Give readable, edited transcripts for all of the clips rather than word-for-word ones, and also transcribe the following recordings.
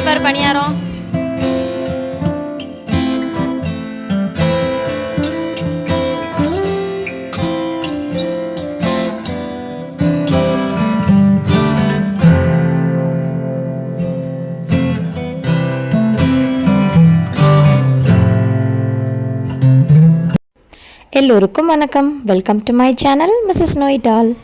பாரு பணியாரம். எல்லோருக்கும் வணக்கம். Welcome to my channel Mrs know it all.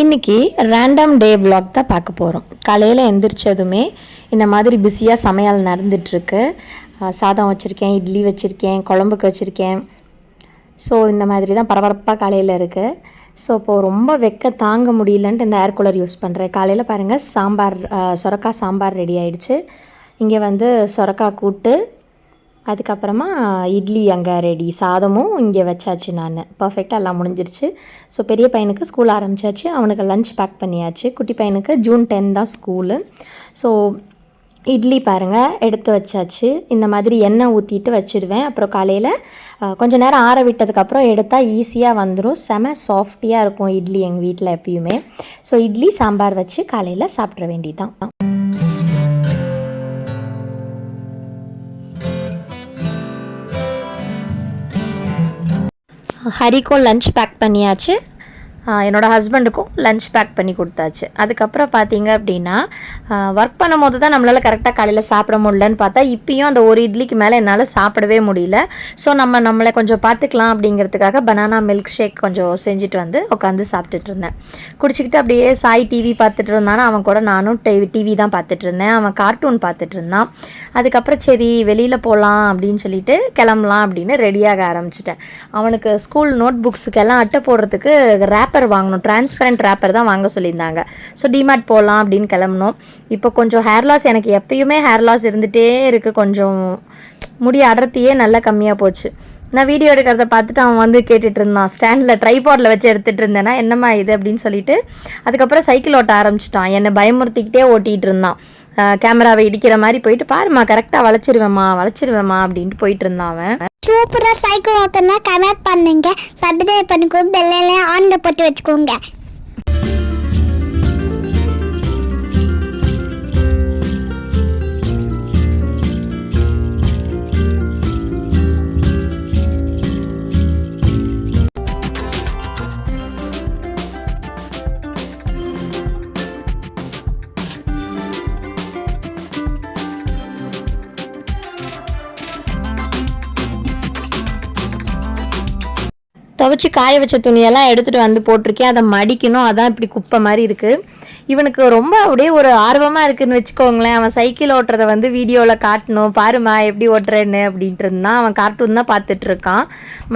இன்றைக்கி ரேண்டம் டே விலாக் தான் பார்க்க போகிறோம். காலையில் எந்திரிச்சதுமே இந்த மாதிரி பிஸியாக சமையல் நடந்துகிட்ருக்கு. சாதம் வச்சுருக்கேன், இட்லி வச்சுருக்கேன், குழம்புக்கு வச்சுருக்கேன். ஸோ இந்த மாதிரி தான் பரபரப்பாக காலையில் இருக்குது. ஸோ இப்போது ரொம்ப வெக்க தாங்க முடியலன்ட்டு இந்த ஏர் கூலர் யூஸ் பண்ணுறேன். காலையில் பாருங்கள், சாம்பார், சொரக்காய் சாம்பார் ரெடி ஆகிடுச்சு. இங்கே வந்து சொரக்காய் கூட்டு, அதுக்கப்புறமா இட்லி அங்கே ரெடி, சாதமும் இங்கே வச்சாச்சு. நான் பர்ஃபெக்டாக எல்லாம் முடிஞ்சிருச்சு. ஸோ பெரிய பையனுக்கு ஸ்கூல் ஆரம்பித்தாச்சு, அவனுக்கு லஞ்ச் பேக் பண்ணியாச்சு. குட்டி பையனுக்கு June 10 தான் ஸ்கூலு. ஸோ இட்லி பாருங்கள் எடுத்து வச்சாச்சு. இந்த மாதிரி எண்ணெய் ஊற்றிட்டு வச்சுடுவேன். அப்புறம் காலையில் கொஞ்சம் நேரம் ஆற விட்டதுக்கப்புறம் எடுத்தால் ஈஸியாக வந்துடும். செம சாஃப்டியாக இருக்கும் இட்லி எங்கள் வீட்டில் எப்பயுமே. ஸோ இட்லி சாம்பார் வச்சு காலையில் சாப்பிட்ற வேண்டியதுதான். ஹரிக்கும் லஞ்ச் பேக் பண்ணியாச்சு, என்னோடய ஹஸ்பண்டுக்கும் லஞ்ச் பேக் பண்ணி கொடுத்தாச்சு. அதுக்கப்புறம் பார்த்தீங்க அப்படின்னா, ஒர்க் பண்ணும் போது தான் நம்மளால் கரெக்டாக காலையில் சாப்பிட முடியலன்னு பார்த்தா, இப்போயும் அந்த ஒரு இட்லிக்கு மேலே என்னால் சாப்பிடவே முடியல. ஸோ நம்மளை கொஞ்சம் பார்த்துக்கலாம் அப்படிங்கிறதுக்காக பனானா மில்க் ஷேக் கொஞ்சம் செஞ்சுட்டு வந்து உட்காந்து சாப்பிட்டுட்டு இருந்தேன். குடிச்சிக்கிட்டு அப்படியே சாய் டிவி பார்த்துட்டு இருந்தானா, அவன் கூட நானும் டிவி தான் பார்த்துட்டு இருந்தேன். அவன் கார்ட்டூன் பார்த்துட்டு இருந்தான். அதுக்கப்புறம் சரி வெளியில் போகலாம் அப்படின்னு சொல்லிட்டு கிளம்பலாம் அப்படின்னு ரெடியாக ஆரம்பிச்சிட்டேன். அவனுக்கு ஸ்கூல் நோட் புக்ஸுக்கெல்லாம் அட்டை போடுறதுக்கு ரேப்பர் வாங்கணும், டிரான்ஸ்பரண்ட் ரேப்பர் தான் வாங்க சொல்லியிருந்தாங்க. ஸோ டிமார்ட் போகலாம் அப்படின்னு கிளம்பணும். இப்போ கொஞ்சம் ஹேர் லாஸ், எனக்கு எப்பயுமே ஹேர் லாஸ் இருந்துகிட்டே இருக்குது. கொஞ்சம் முடி அடர்த்தியே நல்லா கம்மியாக போச்சு. நான் வீடியோ எடுக்கிறத பார்த்துட்டு அவன் வந்து கேட்டுட்டு இருந்தான். ஸ்டாண்டில் ட்ரைபாடில் வச்சு எடுத்துகிட்டு இருந்தேன்னா என்னம்மா இது அப்படின்னு சொல்லிட்டு. அதுக்கப்புறம் சைக்கிள் ஓட்ட ஆரம்பிச்சிட்டான். என்னை பயமுறுத்திக்கிட்டே ஓட்டிகிட்டு இருந்தான். கேமராவை இடிக்கிற மாதிரி போயிட்டு, பாருமா கரெக்டாக வளைச்சிருவேம்மா அப்படின்ட்டு போயிட்டு இருந்தான் அவன். சூப்பராக சைக்கிள் ஓட்டனா கமெண்ட் பண்ணுங்க, சப்ஸ்கிரைப் பண்ணிக்கோங்க, பெல்லையும் ஆன்ல போட்டு வச்சுக்கோங்க. துவைச்சி காய வச்ச துணியெல்லாம் எடுத்துகிட்டு வந்து போட்டிருக்கேன். அதை மடிக்கணும், அதான் இப்படி குப்பை மாதிரி இருக்குது. இவனுக்கு ரொம்ப அப்படியே ஒரு ஆர்வமாக இருக்குதுன்னு வச்சுக்கோங்களேன். அவன் சைக்கிள் ஓட்டுறதை வந்து வீடியோவில் காட்டணும், பாருமா எப்படி ஓட்டுறேன்னு அப்படின்ட்டு இருந்தான். அவன் கார்ட்டூன் தான் பார்த்துட்ருக்கான்.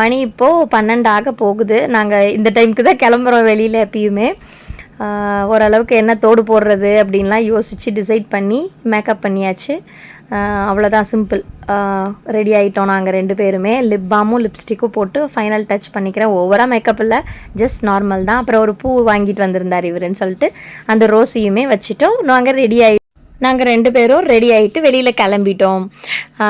மணி இப்போது 12 ஆக போகுது. நாங்கள் இந்த டைமுக்கு தான் கிளம்புறோம் வெளியில் எப்பயுமே. ஓரளவுக்கு என்ன தோடு போடுறது அப்படின்லாம் யோசித்து டிசைட் பண்ணி மேக்கப் பண்ணியாச்சு. அவ்வளோதான், சிம்பிள். ரெடி ஆகிட்டோம் நாங்கள் 2 பேருமே. லிப் பாமும் லிப்ஸ்டிக்கும் போட்டு ஃபைனல் டச் பண்ணிக்கிறேன். ஓவராக மேக்கப் இல்லை, ஜஸ்ட் நார்மல் தான். அப்புறம் ஒரு பூ வாங்கிட்டு வந்திருந்தார் இவருன்னு சொல்லிட்டு அந்த ரோஸையுமே வச்சுட்டோம். நாங்கள் 2 பேரும் ரெடி ஆகிட்டு வெளியில் கிளம்பிட்டோம்.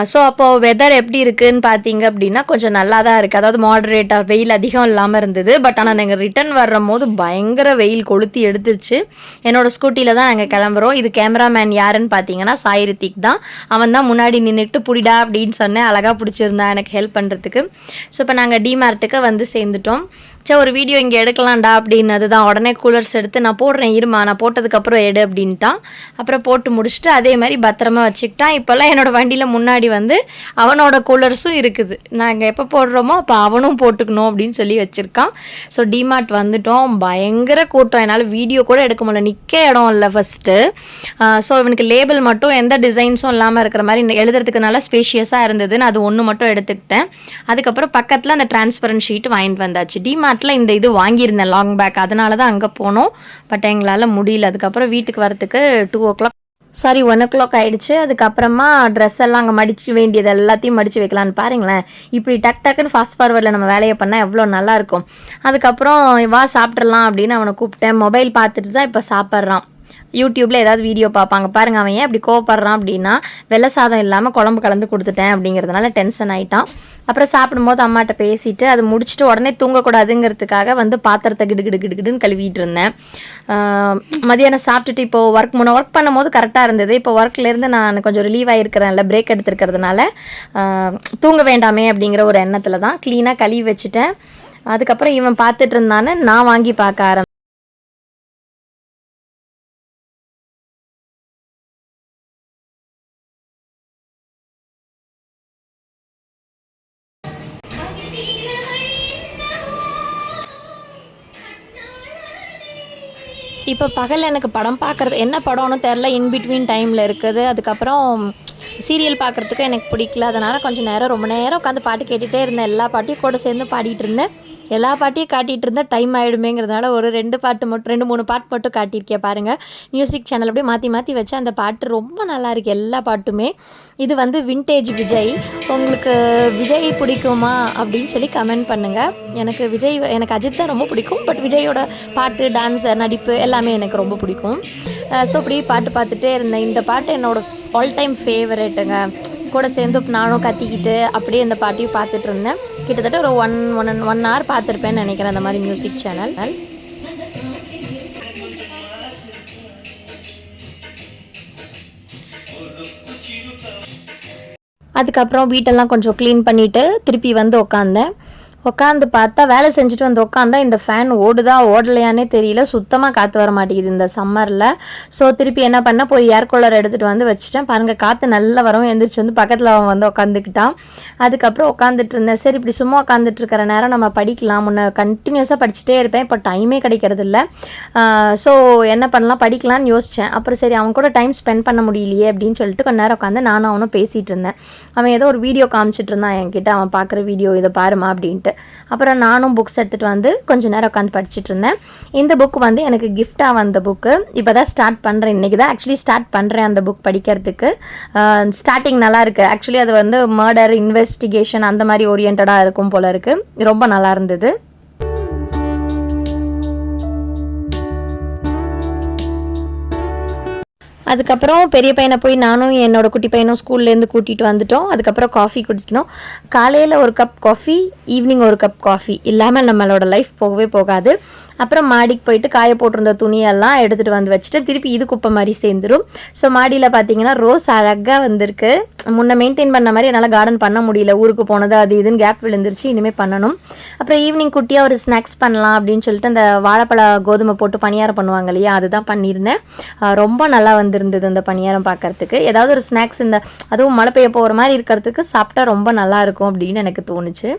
ஸோ அப்போது வெதர் எப்படி இருக்குதுன்னு பார்த்தீங்க அப்படின்னா கொஞ்சம் நல்லா தான் இருக்குது. அதாவது மாடரேட்டாக, வெயில் அதிகம் இல்லாமல் இருந்தது. பட் ஆனால் நாங்கள் ரிட்டன் வர்ற போது பயங்கர வெயில் கொளுத்தி எடுத்துருச்சு. என்னோடய ஸ்கூட்டியில் தான் நாங்கள் கிளம்புறோம். இது கேமராமேன் யாருன்னு பார்த்தீங்கன்னா சாய் ரித்திக் தான். அவன் தான் முன்னாடி நின்றுட்டு புடிடா அப்படின்னு சொன்னேன். அழகாக பிடிச்சிருந்தான் எனக்கு ஹெல்ப் பண்ணுறதுக்கு. ஸோ இப்போ நாங்கள் டிமார்ட்டுக்கு வந்து சேர்ந்துட்டோம். சரி ஒரு வீடியோ இங்கே எடுக்கலாம்டா அப்படின்னது தான். உடனே கூலர்ஸ் எடுத்து நான் போடுறேன் இருமா, நான் போட்டதுக்கப்புறம் எடு அப்படின்ட்டான். அப்புறம் போட்டு முடிச்சுட்டு அதே மாதிரி பத்திரமா வச்சுக்கிட்டான். இப்போல்லாம் என்னோடய வண்டியில் முன்னாடி வந்து அவனோட கூலர்ஸும் இருக்குது. நாங்கள் எப்போ போடுறோமோ அப்போ அவனும் போட்டுக்கணும் அப்படின்னு சொல்லி வச்சுருக்கான். ஸோ டிமார்ட் வந்துட்டோம். பயங்கர கூட்டம், என்னால் வீடியோ கூட எடுக்க முடியல, நிற்க இடம் இல்லை ஃபஸ்ட்டு. ஸோ இவனுக்கு லேபிள் மட்டும் எந்த டிசைன்ஸும் இல்லாமல் இருக்கிற மாதிரி எழுதுறதுக்கு நல்லா ஸ்பேஷியஸாக இருந்ததுன்னு அது ஒன்று மட்டும் எடுத்துக்கிட்டேன். அதுக்கப்புறம் பக்கத்தில் அந்த டிரான்ஸ்பரண்ட் ஷீட் வாங்கிட்டு வந்தாச்சு. டிமார்ட் இந்த இது வாங்கியிருந்தேன் லாங் பேக், அதனால தான் அங்கே போனோம். பட் எங்களால் முடியல. அதுக்கப்புறம் வீட்டுக்கு வரத்துக்கு 1 o'clock ஆகிடுச்சு. அதுக்கப்புறமா ட்ரெஸ் எல்லாம் அங்கே மடிச்சு வேண்டியது எல்லாத்தையும் மடித்து வைக்கலான்னு பாருங்களேன். இப்படி டக்குன்னு ஃபாஸ்ட் ஃபார்வர்டில் நம்ம வேலையை பண்ணால் எவ்வளோ நல்லாயிருக்கும். அதுக்கப்புறம் வா சாப்பிட்றலாம் அப்படின்னு அவனை கூப்பிட்டேன். மொபைல் பார்த்துட்டு தான் இப்போ சாப்பிட்றான். யூடியூப்பில் ஏதாவது வீடியோ பார்ப்பாங்க. பாருங்கள் அவன் ஏன் அப்படி கோவப்படுறான் அப்படின்னா, வெள்ளை சாதம் இல்லாமல் குழம்பு கலந்து கொடுத்துட்டேன் அப்படிங்கிறதுனால டென்ஷன் ஆகிட்டான். அப்புறம் சாப்பிடும்போது அம்மாட்ட பேசிட்டு அதை முடிச்சுட்டு உடனே தூங்கக்கூடாதுங்கிறதுக்காக வந்து பாத்திரத்தை கிடுன்னு கழுவிட்டு இருந்தேன். மதியானம் சாப்பிட்டுட்டு இப்போது ஒர்க் பண்ணும்போது கரெக்டாக இருந்தது. இப்போ ஒர்க்லேருந்து நான் கொஞ்சம் ரிலீவ் ஆகிருக்கிறேன்ல, பிரேக் எடுத்துருக்கிறதுனால தூங்க வேண்டாமே அப்படிங்கிற ஒரு எண்ணத்தில் தான் க்ளீனாக கழுவி வச்சுட்டேன். அதுக்கப்புறம் இவன் பார்த்துட்டு இருந்தானே நான் வாங்கி பார்க்க ஆரம்பிச்சேன். இப்போ பகல் எனக்கு படம் பார்க்குறது என்ன படம்னு தெரில, இன்பிட்வீன் டைமில் இருக்குது. அதுக்கப்புறம் சீரியல் பார்க்குறதுக்கும் எனக்கு பிடிக்கல. அதனால் கொஞ்சம் நேரம் ரொம்ப நேரம் உட்காந்து பாட்டு கேட்டுகிட்டே இருந்தேன். எல்லா பாட்டையும் கூட சேர்ந்து பாடிட்டு இருந்தேன். எல்லா பாட்டையும் காட்டிகிட்டு இருந்தால் டைம் ஆகிடுமேங்கிறதுனால ஒரு 2 3 பாட்டு மட்டும் காட்டியிருக்கேன் பாருங்கள். மியூசிக் சேனல் அப்படியே மாற்றி மாற்றி வச்சு அந்த பாட்டு ரொம்ப நல்லா இருக்குது எல்லா பாட்டுமே. இது வந்து வின்டேஜ் விஜய். உங்களுக்கு விஜய் பிடிக்குமா அப்படின்னு சொல்லி கமெண்ட் பண்ணுங்கள். எனக்கு அஜித் தான் ரொம்ப பிடிக்கும். பட் விஜயோட பாட்டு, டான்ஸ், நடிப்பு எல்லாமே எனக்கு ரொம்ப பிடிக்கும். ஸோ அப்படி பாட்டு பார்த்துட்டே இருந்தேன். இந்த பாட்டு என்னோடய ஆல் டைம் ஃபேவரேட்டுங்க. கூட சேர்ந்து நானும் கத்திக்கிட்டு அப்படியே இந்த பாட்டையும் பார்த்துட்டு இருந்தேன். கிட்டத்தட்ட ஒரு ஒன் ஹவர் பார்த்துருப்பேன்னு நினைக்கிறேன் அந்த மாதிரி மியூசிக் சேனல். அதுக்கப்புறம் வீட்டெல்லாம் கொஞ்சம் க்ளீன் பண்ணிவிட்டு திருப்பி வந்து உட்காந்து பார்த்தா வேலை செஞ்சுட்டு வந்து உட்காந்தா இந்த ஃபேன் ஓடுதா ஓடலையானே தெரியல. சுத்தமாக காற்று வர மாட்டேங்குது இந்த சம்மரில். ஸோ திருப்பி என்ன பண்ண போய் ஏர் கூலர் எடுத்துகிட்டு வந்து வச்சுட்டேன். பாருங்கள் காற்று நல்லா வரும். எந்திரிச்சு வந்து பக்கத்தில் அவன் வந்து உட்காந்துக்கிட்டான். அதுக்கப்புறம் உட்காந்துட்டு இருந்தேன். சரி இப்படி சும்மா உட்காந்துட்டு இருக்கிற நேரம் நம்ம படிக்கலாம். முன்ன கண்டினியூஸாக படிச்சுட்டே இருப்பேன். இப்போ டைமே கிடைக்கிறது இல்லை. ஸோ என்ன பண்ணலாம், படிக்கலான்னு யோசித்தேன். அப்புறம் சரி அவன் கூட டைம் ஸ்பெண்ட் பண்ண முடியலையே அப்படின்னு சொல்லிட்டு கொஞ்ச நேரம் உட்காந்து நானும் அவனும் பேசிகிட்டு இருந்தேன். அவன் ஏதோ ஒரு வீடியோ காமிச்சிட்டு இருந்தான் என்கிட்ட, அவன் பார்க்குற வீடியோ இதை பாருமா அப்படின்ட்டு. அப்புறம் நானும் புக்ஸ் எடுத்துகிட்டு வந்து கொஞ்சம் நேரம் உட்காந்து படிச்சுட்டு இருந்தேன். இந்த புக் வந்து எனக்கு கிஃப்டாக வந்த புக்கு. இப்போ தான் ஸ்டார்ட் பண்ணுறேன். இன்றைக்கி தான் ஆக்சுவலி ஸ்டார்ட் பண்ணுறேன் அந்த புக் படிக்கிறதுக்கு. ஸ்டார்டிங் நல்லா இருக்குது. ஆக்சுவலி அது வந்து மர்டர், இன்வெஸ்டிகேஷன் அந்த மாதிரி ஓரியன்டாக இருக்கும் போல இருக்குது. ரொம்ப நல்லா இருந்தது. அதுக்கப்புறம் பெரிய பையனை போய் நானும் என்னோட குட்டி பையனும் ஸ்கூல்லேருந்து கூட்டிகிட்டு வந்துட்டோம். அதுக்கப்புறம் காஃபி குடிக்கணும். காலையில் ஒரு கப் காஃபி, ஈவினிங் ஒரு கப் காஃபி இல்லாமல் நம்மளோட லைஃப் போகவே போகாது. அப்புறம் மாடிக்கு போயிட்டு காய போட்டிருந்த துணியெல்லாம் எடுத்துகிட்டு வந்து வச்சுட்டு திருப்பி இது குப்பை மாதிரி சேர்ந்துடும். ஸோ மாடியில் பார்த்தீங்கன்னா ரோஸ் அழகாக வந்திருக்கு. முன்ன மெயின்டைன் பண்ண மாதிரி என்னால் கார்டன் பண்ண முடியல. ஊருக்கு போனது அது இதுன்னு கேப் விழுந்துருச்சு. இனிமேல் பண்ணணும். அப்புறம் ஈவினிங் குட்டியாக ஒரு ஸ்நாக்ஸ் பண்ணலாம் அப்படின்னு சொல்லிட்டு அந்த வாழைப்பழ கோதுமை போட்டு பணியாரம் பண்ணுவாங்க இல்லையா, அதுதான் பண்ணியிருந்தேன். ரொம்ப நல்லா வந்திருந்தது அந்த பணியாரம் பார்க்குறதுக்கு. ஏதாவது ஒரு ஸ்நாக்ஸ் அதுவும் மழை பெய்ய போகிற மாதிரி இருக்கிறதுக்கு சாப்பிட்டா ரொம்ப நல்லாயிருக்கும் அப்படின்னு எனக்கு தோணுச்சு.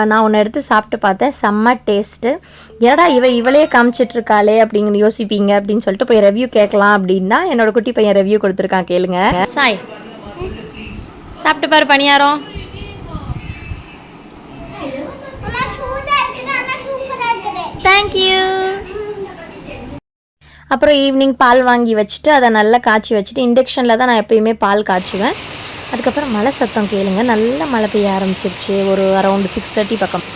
நான் ஒன்று எடுத்து சாப்பிட்டு பார்த்தேன். செம்ம டேஸ்ட்டு. ஏடா இவளே காமிச்சிட்ருக்காளே அப்படிங்கிற யோசிப்பீங்க அப்படின்னு சொல்லிட்டு போய் ரெவ்யூ கேட்கலாம் அப்படின்னா என்னோட குட்டி பையன் ரெவ்யூ கொடுத்துருக்கான், கேளுங்க. சாய் சாப்பிட்டு பாரு பணியாரம். தேங்க்யூ. அப்புறம் ஈவினிங் பால் வாங்கி வச்சுட்டு அதை நல்லா காய்ச்சி வச்சுட்டு இண்டக்ஷனில் தான் நான் எப்பயுமே பால் காய்ச்சுவேன். அதுக்கப்புறம் மழை சத்தம் கேளுங்க. நல்லா மழை பெய்ய ஆரம்பிச்சிருச்சு. ஒரு அரௌண்டு 6:30 பக்கம்.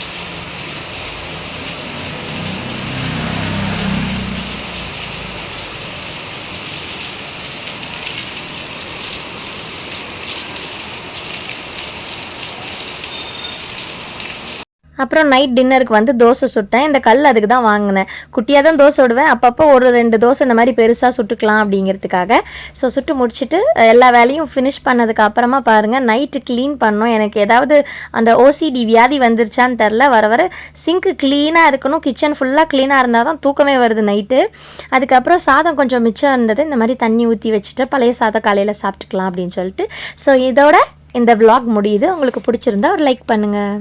அப்புறம் நைட் டின்னருக்கு வந்து தோசை சுட்டேன். இந்த கல் அதுக்கு தான் வாங்கினேன். குட்டியாக தான் தோசை விடுவேன். அப்பப்போ ஒரு 2 தோசை இந்த மாதிரி பெருசாக சுட்டுக்கலாம் அப்படிங்கிறதுக்காக. ஸோ சுட்டு முடிச்சுட்டு எல்லா வேலையும் ஃபினிஷ் பண்ணதுக்கு அப்புறமா பாருங்கள் நைட்டு க்ளீன் பண்ணோம். எனக்கு ஏதாவது அந்த ஓசிடி வியாதி வந்துருச்சான்னு தெரில. வர சிங்க்கு க்ளீனாக இருக்கணும், கிச்சன் ஃபுல்லாக க்ளீனாக இருந்தால் தான் தூக்கமே வருது நைட்டு. அதுக்கப்புறம் சாதம் கொஞ்சம் மிச்சம் இருந்தது. இந்த மாதிரி தண்ணி ஊற்றி வச்சுட்டு பழைய சாதம் காலையில் சாப்பிட்டுக்கலாம் அப்படின்னு சொல்லிட்டு. ஸோ இதோட இந்த vlog முடியுது. உங்களுக்கு பிடிச்சிருந்தா ஒரு லைக் பண்ணுங்கள்.